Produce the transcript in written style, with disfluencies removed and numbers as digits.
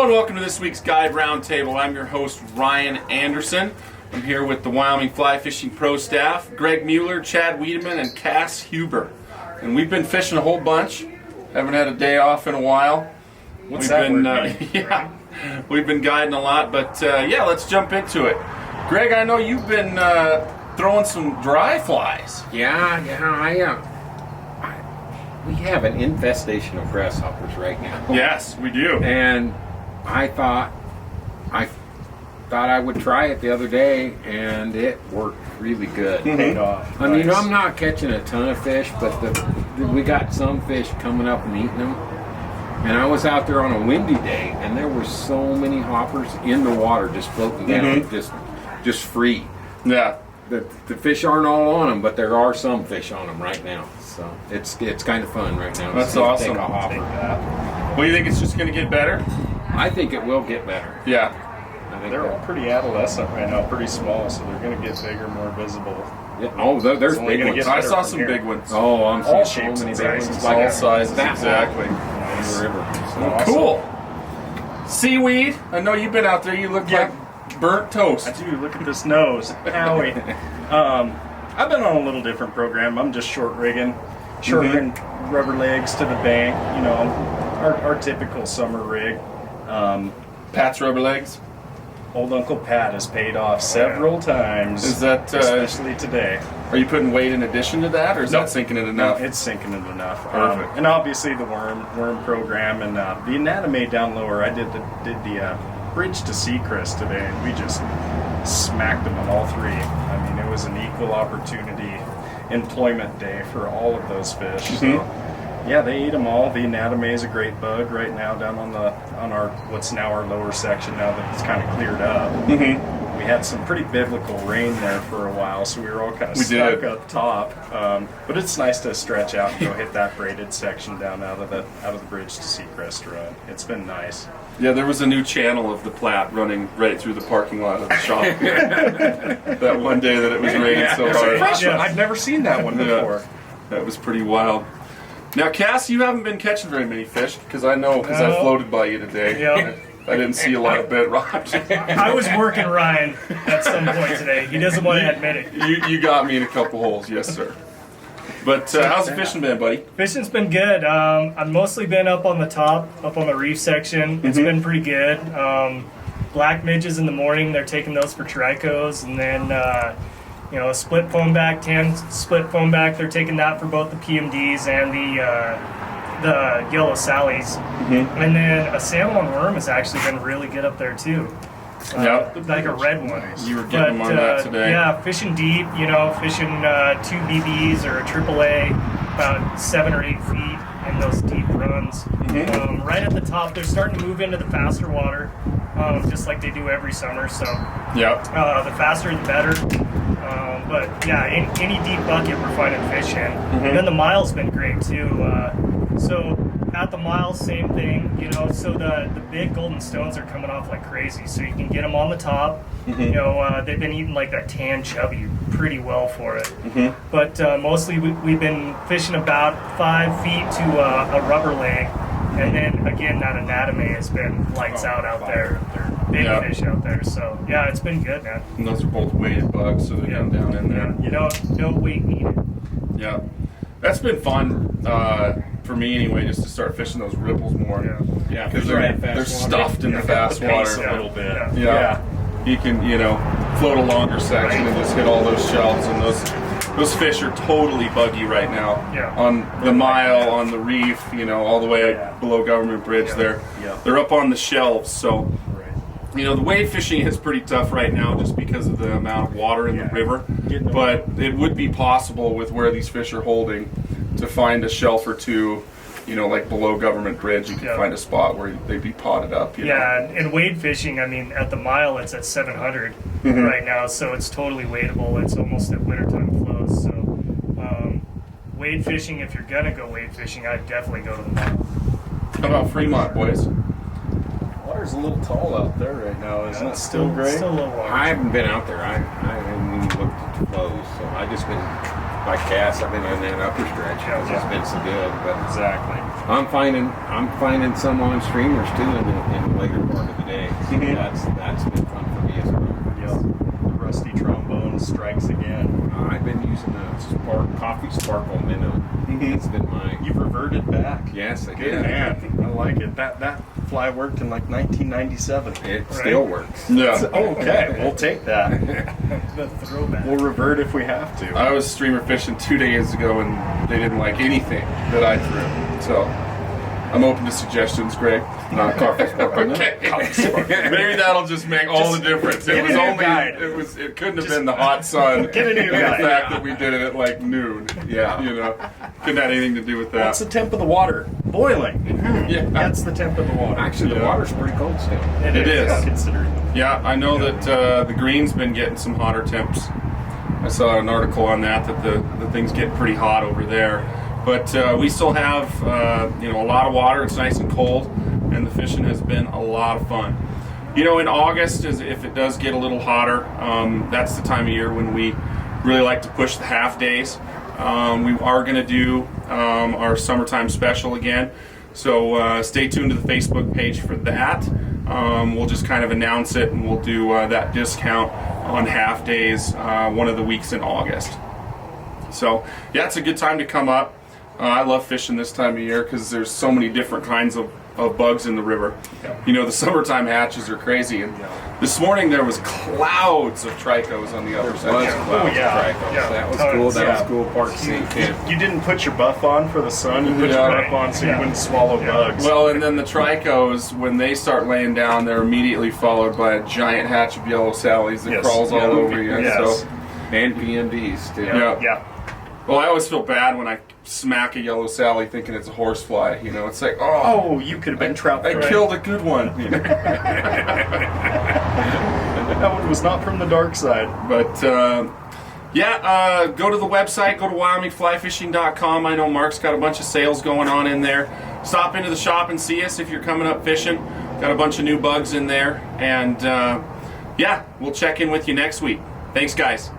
and welcome to this week's Guide Roundtable. I'm your host, Ryan Anderson. I'm here with the Wyoming Fly Fishing Pro staff, Greg Mueller, Chad Wiedemann, and Cass Huber. And we've been fishing a whole bunch. Haven't had a day off in a while. What's that word mean? Yeah, we've been guiding a lot, but let's jump into it. Greg, I know you've been throwing some dry flies. We have an infestation of grasshoppers right now. Yes, we do. And I thought I would try it the other day, and it worked really good. Paid off. I mean, I'm not catching a ton of fish, but we got some fish coming up and eating them. And I was out there on a windy day, and there were so many hoppers in the water just floating down, just free. Yeah. The fish aren't all on them, but there are some fish on them right now. So it's kind of fun right now. That's awesome. Take a hopper. Well, you think it's just going to get better? I think it will get better. Yeah. I think They're all pretty adolescent right now, pretty small, so they're going to get bigger, more visible. Yeah. Oh, there's It's only big gonna ones. get I better saw from some here. big ones. Oh, I'm All seeing shapes so many and big sizes. ones. All sizes, that exactly. long in the river. So Well, Awesome. cool. Seaweed. I know you've been out there. You look like burnt toast. I do. Look at this nose. Owie. I've been on a little different program. I'm just short rigging rubber legs to the bank. You know, our typical summer rig. Pat's rubber legs. Old Uncle Pat has paid off several times. Is that, especially today? Are you putting weight in addition to that, or is that sinking it enough? No, it's sinking it enough. Perfect. And obviously the worm program and the anatomy down lower. I did the bridge to Seacrest today, and we just smacked them on all three. I mean, it was an equal opportunity employment day for all of those fish. So, yeah, they eat them all. The anatomy is a great bug right now down on our what's now our lower section. Now that it's kind of cleared up, we had some pretty biblical rain there for a while, so we were all kind of stuck up top. But it's nice to stretch out and go hit that braided section down out of the bridge to Seacrest run. It's been nice. Yeah, there was a new channel of the Platte running right through the parking lot of the shop that one day that it was raining so hard. Fresh one. I've never seen that one before. That was pretty wild. Now, Cass, you haven't been catching very many fish, because I floated by you today. Yeah. I didn't see a lot of bed rods. I was working Ryan at some point today. He doesn't want to admit it. You got me in a couple holes, yes, sir. But how's the fishing been, buddy? Fishing's been good. I've mostly been up on the top, up on the reef section. It's been pretty good. Black midges in the morning, they're taking those for tricos, and then split foam back, tan split foam back, they're taking that for both the PMDs and the yellow sallies. And then a salmon worm has actually been really good up there too. Like a red one. You were getting them on that today. Yeah, fishing deep, fishing 2 BBs or a AAA, about 7 or 8 feet in those deep runs. Right at the top, they're starting to move into the faster water, just like they do every summer. So the faster the better. But yeah, any deep bucket we're finding fish in. And then the mile's been great too. So at the mile, same thing, so the big golden stones are coming off like crazy. So you can get them on the top. They've been eating like that tan chubby pretty well for it. But mostly we've been fishing about 5 feet to a rubber leg. And then again, that anatomy has been lights out there. They're big fish out there. So yeah, it's been good, man. And those are both weighted bugs, so they're getting down in there. No weight needed. Yeah. That's been fun for me anyway, just to start fishing those ripples more. Yeah, because they're stuffed in the fast water. A little bit. Yeah. You can, float a longer section and just hit all those shelves, and those fish are totally buggy right now. On the mile, on the reef, all the way below Government Bridge there. They're up on the shelves, so the wade fishing is pretty tough right now just because of the amount of water in the river. But it would be possible with where these fish are holding to find a shelf or two, like below Government Bridge. You could find a spot where they'd be potted up. And wade fishing, I mean, at the mile it's at 700 right now, so it's totally wadeable. It's almost at wintertime flows. So wade fishing, if you're gonna go wade fishing, I'd definitely go to the mile. How about Fremont, boys? Water's a little tall out there right now, isn't it? Still great. Still a little warm. I haven't been out there. I haven't even looked at the flows, so I just been by cast. I've been in that upper stretch. It's been so good. But Exactly. I'm finding some on streamers too in the later part of the day. So that's been fun for me as well. Yep. The rusty trombone strikes again. I've been using a coffee sparkle minnow. It's been mine. You've reverted back. Yes, I Good did. man. I like it. That fly worked in like 1997. It still works. Yeah. Okay, we'll take that. The throwback. We'll revert if we have to. I was streamer fishing 2 days ago, and they didn't like anything that I threw. So I'm open to suggestions, Greg. Not coffee sparkle. Okay. Maybe that'll just make all the difference. It get was a new only guide. it couldn't have been the hot sun. Get a new and the guide. fact that we did it at like noon. Yeah. You know, couldn't have anything to do with What's that. the temp of the water? Boiling. Yeah. That's the temp of the water. Actually, the Yeah. water's pretty cold still. It is. Considering. Yeah, I know that the green's been getting some hotter temps. I saw an article on that the things get pretty hot over there. But we still have a lot of water. It's nice and cold, and the fishing has been a lot of fun. You know, in August, if it does get a little hotter, that's the time of year when we really like to push the half days. We are going to do our summertime special again, so stay tuned to the Facebook page for that. We'll just kind of announce it, and we'll do that discount on half days one of the weeks in August. So yeah, it's a good time to come up. I love fishing this time of year because there's so many different kinds of bugs in the river. You know, the summertime hatches are crazy, and this morning there was clouds of tricos on the other side. That was cool. That was cool part to see too. You didn't put your buff on for the sun. You put Yeah. your buff on so you wouldn't swallow bugs. Well, and then the tricos, when they start laying down, they're immediately followed by a giant hatch of yellow sallies that Yes. crawls all over you. Yes. So, And PMDs too. yeah. Well, I always feel bad when I smack a yellow sally thinking it's a horsefly. You know, it's like, Oh, you could have been trout. I killed a good one. You know? That one was not from the dark side. But go to the website, go to WyomingFlyFishing.com. I know Mark's got a bunch of sales going on in there. Stop into the shop and see us if you're coming up fishing. Got a bunch of new bugs in there. And we'll check in with you next week. Thanks, guys.